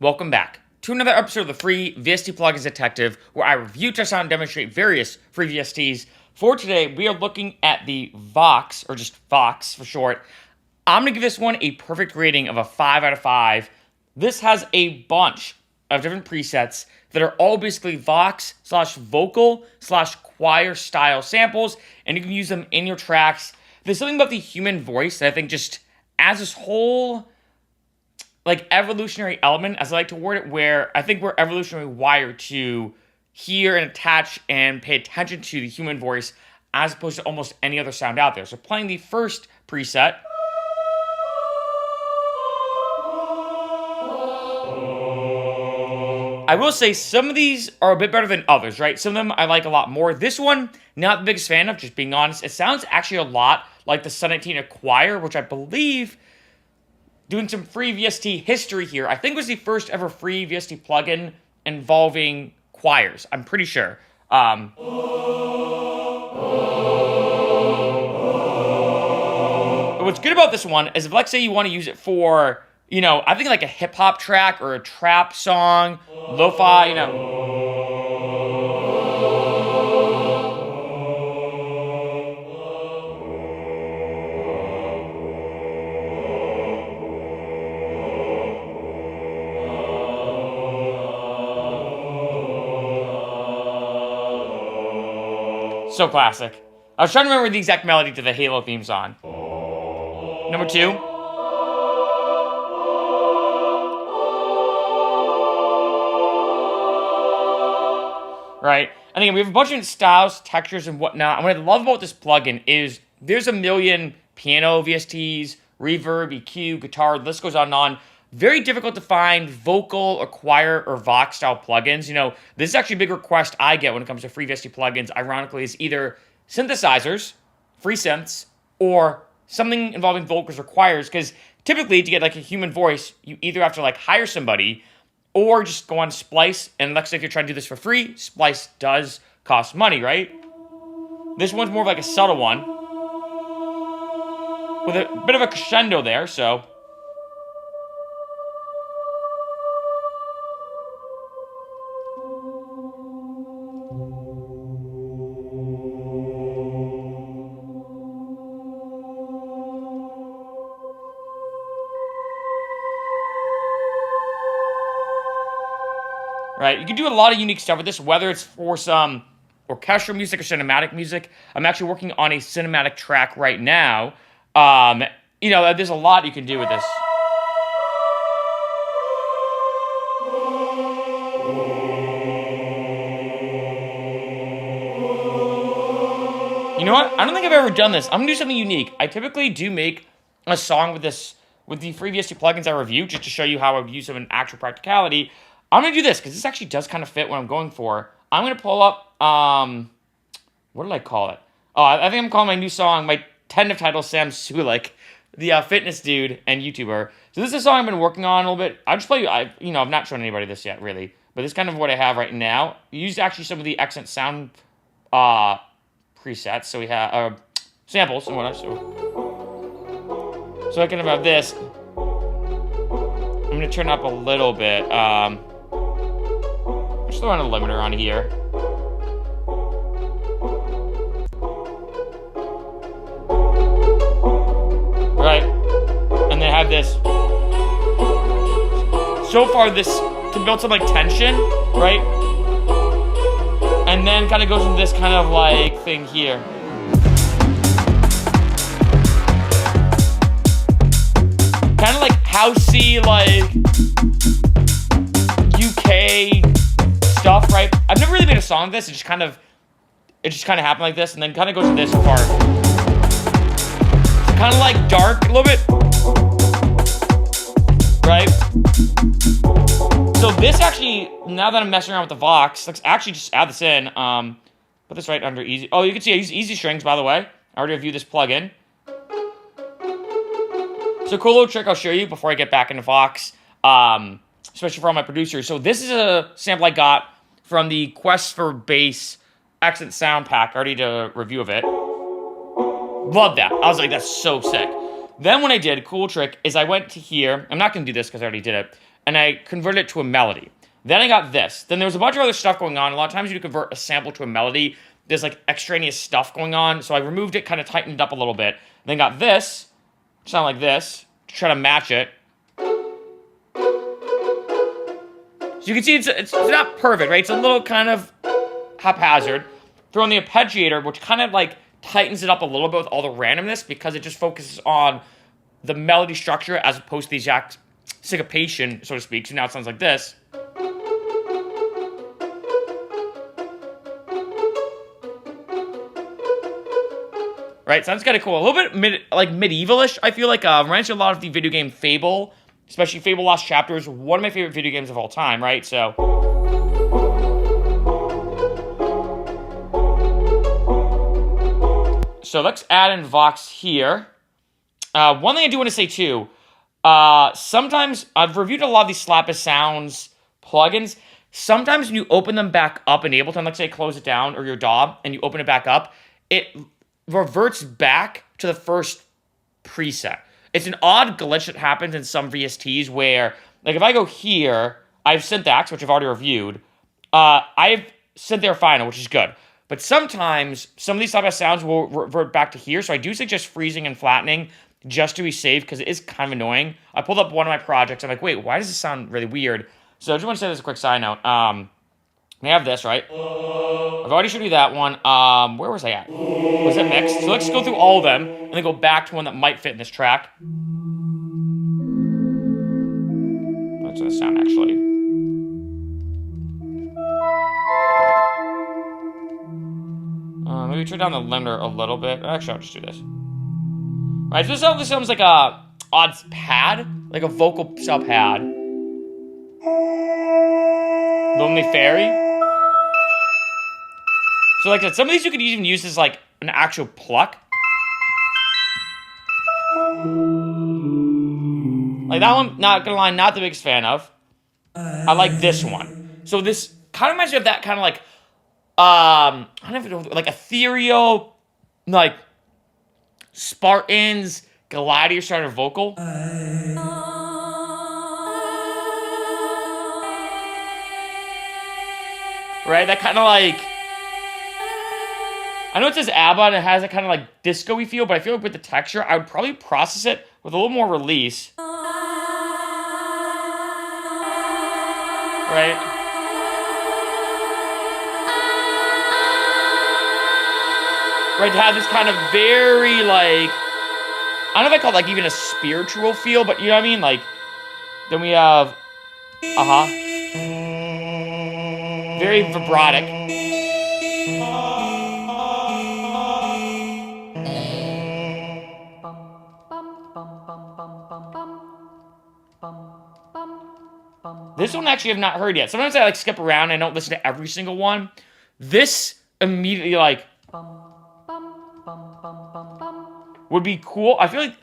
Welcome back to another episode of the free VST Plugins Detective, where I review, test out, and demonstrate various free VSTs. For today, we are looking at the VOX, or just VOX for short. I'm going to give this one a perfect rating of a 5 out of 5. This has a bunch of different presets that are all basically VOX / vocal / choir style samples, and you can use them in your tracks. There's something about the human voice that I think just adds this whole evolutionary element, as I like to word it, where I think we're evolutionarily wired to hear and attach and pay attention to the human voice as opposed to almost any other sound out there. So playing the first preset. I will say some of these are a bit better than others, right? Some of them I like a lot more. This one, not the biggest fan of, just being honest. It sounds actually a lot like the Sun 19 Choir, which I believe, doing some free VST history here, I think was the first ever free VST plugin involving choirs. I'm pretty sure. But what's good about this one is if, let's say, you want to use it for, I think like a hip hop track or a trap song, lo-fi, So classic. I was trying to remember the exact melody to the Halo theme song. Number 2. Right? And again, we have a bunch of different styles, textures, and whatnot. And what I love about this plugin is there's a million piano VSTs, reverb, EQ, guitar, the list goes on and on. Very difficult to find vocal or choir or Vox style plugins. This is actually a big request I get when it comes to free VST plugins. Ironically, is either synthesizers, free synths, or something involving vocals or choirs. Because typically, to get like a human voice, you either have to hire somebody or just go on Splice. And let's say if you're trying to do this for free, Splice does cost money, right? This one's more of like a subtle one with a bit of a crescendo there, so. Right, you can do a lot of unique stuff with this, whether it's for some orchestral music or cinematic music. I'm actually working on a cinematic track right now. There's a lot you can do with this. You know what? I don't think I've ever done this. I'm gonna do something unique. I typically do make a song with the free VST plugins I review, just to show you how I would use them in actual practicality. I'm going to do this, because this actually does kind of fit what I'm going for. I'm going to pull up, what did I call it? Oh, I think I'm calling my new song, my tentative title, Sam Sulik, the fitness dude and YouTuber. So this is a song I've been working on a little bit. I'll just play you, I've not shown anybody this yet, really. But this is kind of what I have right now. I used actually some of the Accent Sound presets. So we have samples and whatnot. So I can have this. I'm going to turn up a little bit. Just throwing a limiter on here. Right. And then I have this. So far, this to build some tension, right? And then kind of goes into this kind of thing here. Kind of housey, UK stuff, right? I've never really made a song of this. It just kind of happened like this, and then kind of goes to this part. It's kind of dark a little bit, right? So this actually, now that I'm messing around with the Vox, let's actually just add this in. Put this right under easy. Oh, you can see I use easy strings, by the way. I already reviewed this plugin. So cool little trick I'll show you before I get back into Vox, especially for all my producers. So this is a sample I got from the Quest for Bass Accent Sound Pack. I already did a review of it. Love that. I was like, that's so sick. Then what I did, cool trick, is I went to here. I'm not going to do this because I already did it. and I converted it to a melody. Then I got this. Then there was a bunch of other stuff going on. A lot of times you convert a sample to a melody, there's like extraneous stuff going on. So I removed it, kind of tightened it up a little bit. Then got this, sound like this, to try to match it. So you can see it's not perfect, right? It's a little kind of haphazard. Throw in the arpeggiator, which kind of like tightens it up a little bit with all the randomness because it just focuses on the melody structure as opposed to the exact syncopation, so to speak. So now it sounds like this. Right, sounds kind of cool. A little bit medievalish, I feel like. Reminds me a lot of the video game Fable, especially Fable Lost Chapters, one of my favorite video games of all time, right? So let's add in VOX here. One thing I do want to say too, sometimes I've reviewed a lot of these Slap of Sounds plugins. Sometimes when you open them back up in Ableton, let's say close it down or your DAW, and you open it back up, it reverts back to the first preset. It's an odd glitch that happens in some VSTs where, like if I go here, I have Syntax, which I've already reviewed. I have Synth Final, which is good. But sometimes some of these type of sounds will revert back to here, so I do suggest freezing and flattening just to be safe because it is kind of annoying. I pulled up one of my projects. I'm like, wait, why does this sound really weird? So I just want to say this as a quick side note. We have this, right? I've already showed you that one. Where was I at? Was it mixed? So let's go through all of them and then go back to one that might fit in this track. That's the sound, actually. Maybe turn down the limiter a little bit. Actually, I'll just do this. All right, so this sounds like a odd pad, like a vocal style pad. Lonely Fairy. So like some of these you could even use as like an actual pluck. Like that one, not gonna lie, not the biggest fan of. I like this one. So this kind of reminds me of that kind of like, I don't even know, like ethereal, like Spartans, Gladiator starter vocal. Right, that kind of like, I know it says ABBA and it has a kind of like disco-y feel, but I feel like with the texture, I would probably process it with a little more release. Right? Right, to have this kind of very like, I don't know if I call it like even a spiritual feel, but you know what I mean? Like, then we have, very vibratic. This one actually I have not heard yet. Sometimes I like skip around and I don't listen to every single one. This immediately like would be cool. I feel like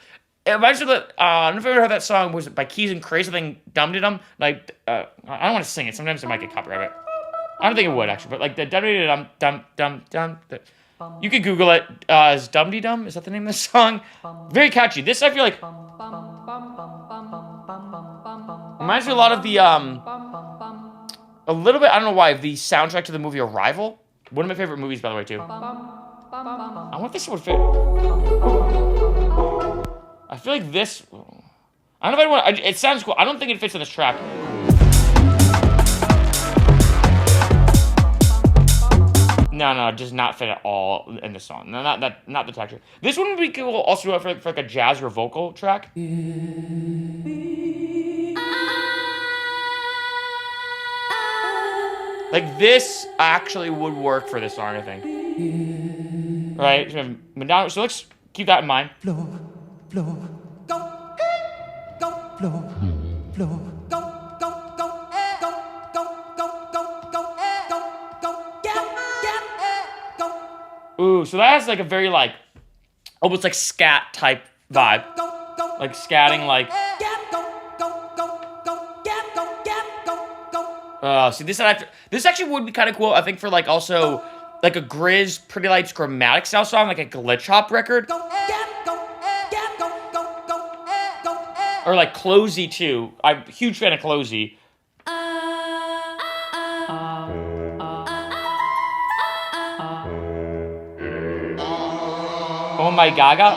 imagine that. I don't know if you ever heard that song. Was it by Keys and Craze? Something Dum De Dum. Like I don't want to sing it. Sometimes it might get copyrighted. I don't think it would actually, but like the Dum De Dum Dum Dum Dum. You could Google it. Is Dum De Dum? Is that the name of the song? Very catchy. This I feel like reminds me a lot of the a little bit. I don't know why the soundtrack to the movie Arrival. One of my favorite movies, by the way, too. I wonder if this would fit. I feel like this. I don't know if I want. It sounds cool. I don't think it fits in this track. No, it does not fit at all in the song. No, not the texture. This one would be cool also for like a jazz or vocal track. Like this actually would work for this song, I think. Right? So let's keep that in mind. Floor, floor, go, go, floor, floor, go, go, go, go, go, go, go, go, go, go. Ooh, so that has like a very like almost like scat type vibe. Like scatting like. See this actually would be kind of cool. I think for like also like a Grizz Pretty Lights Chromatic style song, like a glitch hop record. Or like closey too. I'm a huge fan of closey. Oh my gaga.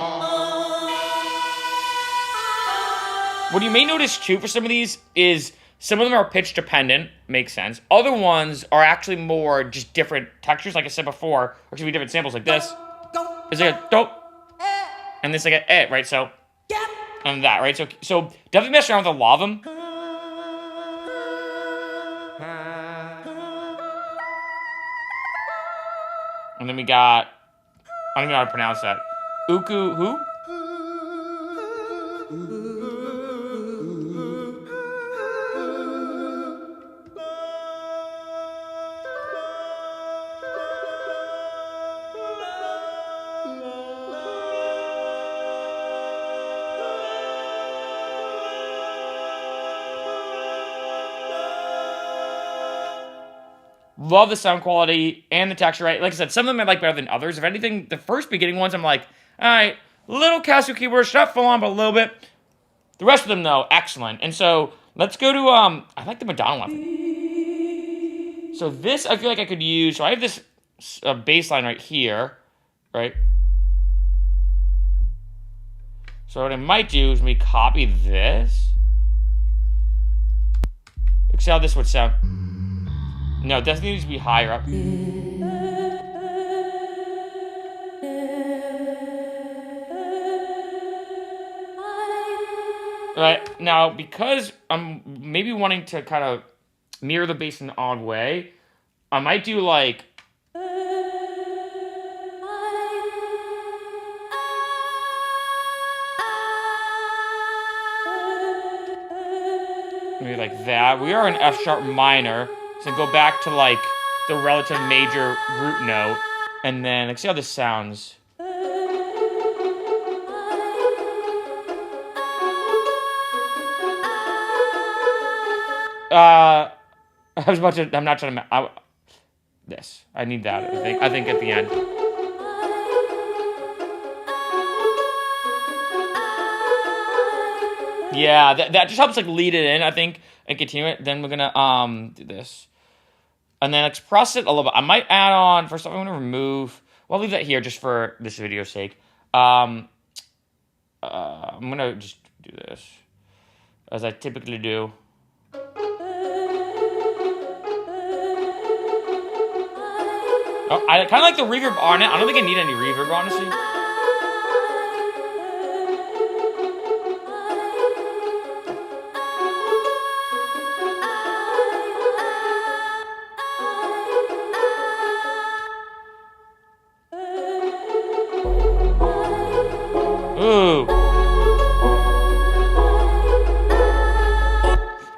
What you may notice too for some of these is some of them are pitch dependent, makes sense. Other ones are actually more just different textures, like I said before, or could be different samples like this. It's like a dope, and this like a eh, right? So, and that, right? So definitely mess around with a lot of them. And then we got, I don't even know how to pronounce that. Uku, who? Love the sound quality and the texture, right? Like I said, some of them I like better than others. If anything, the first beginning ones, I'm like, all right, little Casio keyboards, not full on, but a little bit. The rest of them, though, excellent. And so let's go to, I like the Madonna one. So this, I feel like I could use, so I have this bass line right here, right? So what I might do is maybe copy this. Look, see how this would sound. No, it definitely needs to be higher up. Right, now, because I'm maybe wanting to kind of mirror the bass in an odd way, I might do like... maybe like that. We are in F sharp minor. So go back to like the relative major root note, and then let's see how this sounds. I'm not trying to. This. I need that. I think at the end. Yeah, that just helps like lead it in, I think, and continue it. Then we're gonna do this. And then express it a little bit. I might add on, first off, I'm going to remove, well, I'll leave that here just for this video's sake. I'm going to just do this, as I typically do. Oh, I kind of like the reverb on it. I don't think I need any reverb, honestly. Ooh.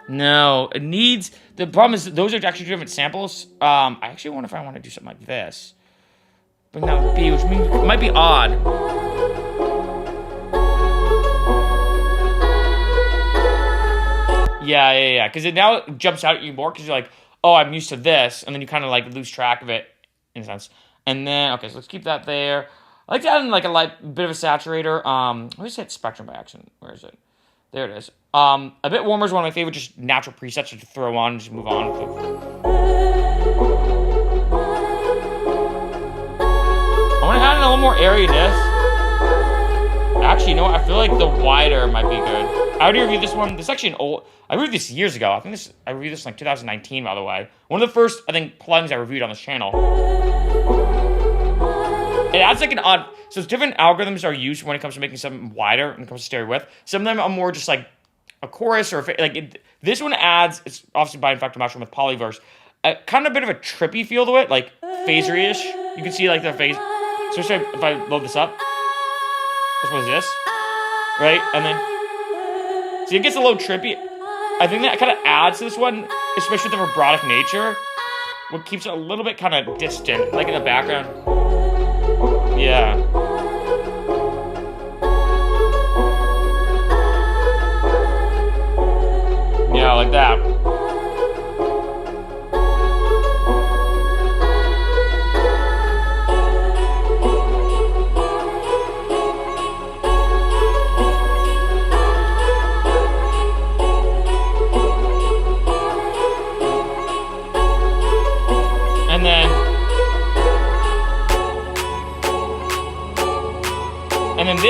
No, it needs... The problem is those are actually different samples. I actually wonder if I want to do something like this. Bring down B, which means it might be odd. Yeah. Because it now jumps out at you more because you're like, oh, I'm used to this. And then you kind of like lose track of it in a sense. And then, okay, so let's keep that there. I like to add in like a light bit of a saturator. Let me just hit Spectrum by accident. Where is it? There it is. A bit warmer is one of my favorite just natural presets to throw on and just move on. I want to add in a little more airiness. Actually, you know what? I feel like the wider might be good. I already reviewed this one. This is actually an old... I reviewed this years ago. I reviewed this in like 2019, by the way. One of the first, I think, plugins I reviewed on this channel. It adds like an odd... So different algorithms are used when it comes to making something wider when it comes to stereo width. Some of them are more just like a chorus or... this one adds... It's obviously by Infected Mushroom with Polyverse. Kind of a bit of a trippy feel to it. Like phasery-ish. You can see like the phase... So if I load this up... This one's this. Right? And then... See, it gets a little trippy. I think that kind of adds to this one, especially with the vibratic nature. What keeps it a little bit kind of distant, like in the background. Yeah. Yeah, like that.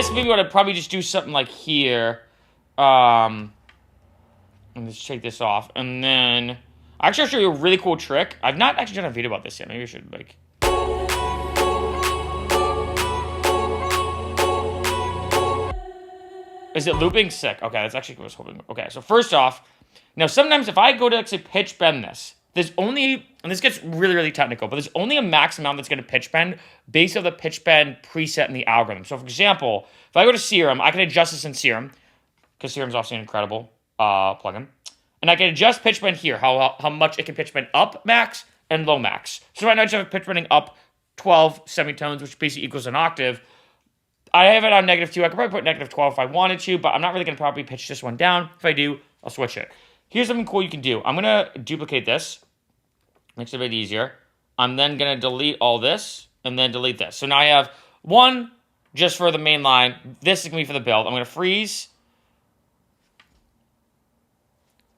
this maybe would probably just do something like here. And let's take this off. And then actually I'll show you a really cool trick. I've not actually done a video about this yet. Maybe I should like. Is it looping? Sick. Okay, that's actually what I was hoping. Okay, so first off, now sometimes if I go to actually pitch bend this, there's only, and this gets really, really technical, but there's only a max amount that's going to pitch bend based on the pitch bend preset in the algorithm. So for example, if I go to Serum, I can adjust this in Serum, because Serum's obviously an incredible plugin. And I can adjust pitch bend here, how much it can pitch bend up max and low max. So right now I just have pitch bending up 12 semitones, which basically equals an octave. I have it on -2. I could probably put -12 if I wanted to, but I'm not really going to probably pitch this one down. If I do, I'll switch it. Here's something cool you can do. I'm going to duplicate this. Makes it a bit easier. I'm then going to delete all this and then delete this. So now I have one just for the main line. This is going to be for the build. I'm going to freeze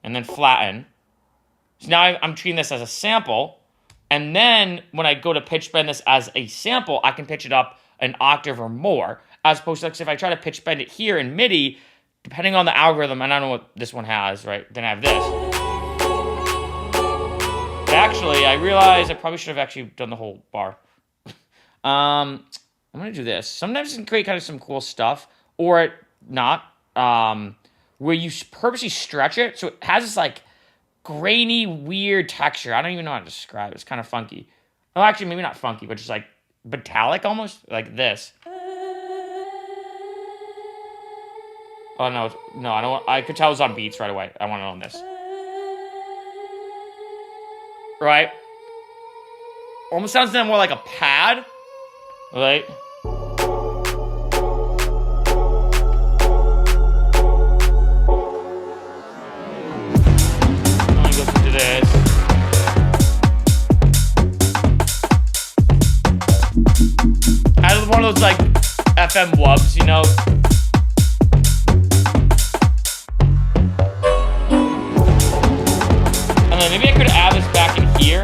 and then flatten. So now I'm treating this as a sample. And then when I go to pitch bend this as a sample, I can pitch it up an octave or more, as opposed to like, if I try to pitch bend it here in MIDI, depending on the algorithm, and I don't know what this one has, right? Then I have this. But actually, I realized I probably should have actually done the whole bar. I'm gonna do this. Sometimes it can create kind of some cool stuff, or not, where you purposely stretch it, so it has this like grainy, weird texture. I don't even know how to describe it. It's kind of funky. Well, actually, maybe not funky, but just like metallic almost, like this. Oh no, I don't want, I could tell it was on beats right away. I want it on this. Right? Almost sounds then more like a pad. Right? Let me go into this. I have one of those like FM wubs, you know? And then maybe I could add this back in here.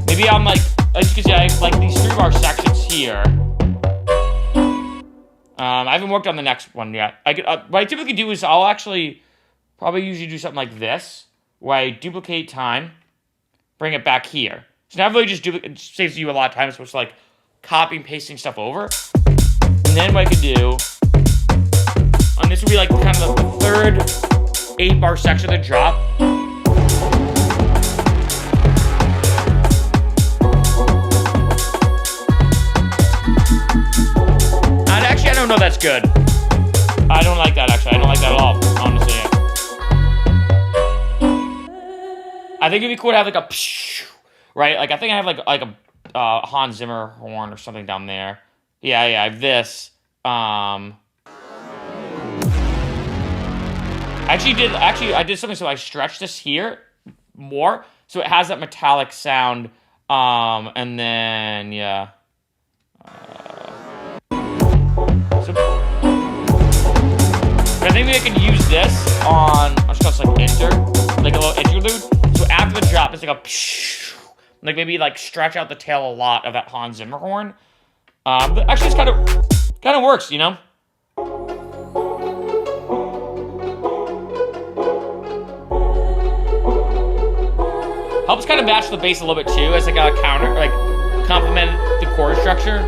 Maybe I'm like, as you can see, I have like these 3-bar sections here. I haven't worked on the next one yet. What I typically do is I'll actually probably usually do something like this, where I duplicate time, bring it back here. So now I've really just it saves you a lot of time. It's supposed to like copy and pasting stuff over. And then what I can do, and this would be like kind of the third 8-bar section of the drop. And actually, I don't know that's good. I don't like that actually. I don't like that at all, honestly. Yeah. I think it'd be cool to have like a right? Like I think I have like a Hans Zimmer horn or something down there. Yeah, I have this. I did something, so I stretched this here more, so it has that metallic sound. And then yeah. But I think maybe I can use this on. I'll just call this like like a little interlude. So after the drop, it's like a like maybe like stretch out the tail a lot of that Hans Zimmer horn. But actually, it's kind of works, you know. Helps kind of match the bass a little bit too, as like a counter, like complement the chord structure.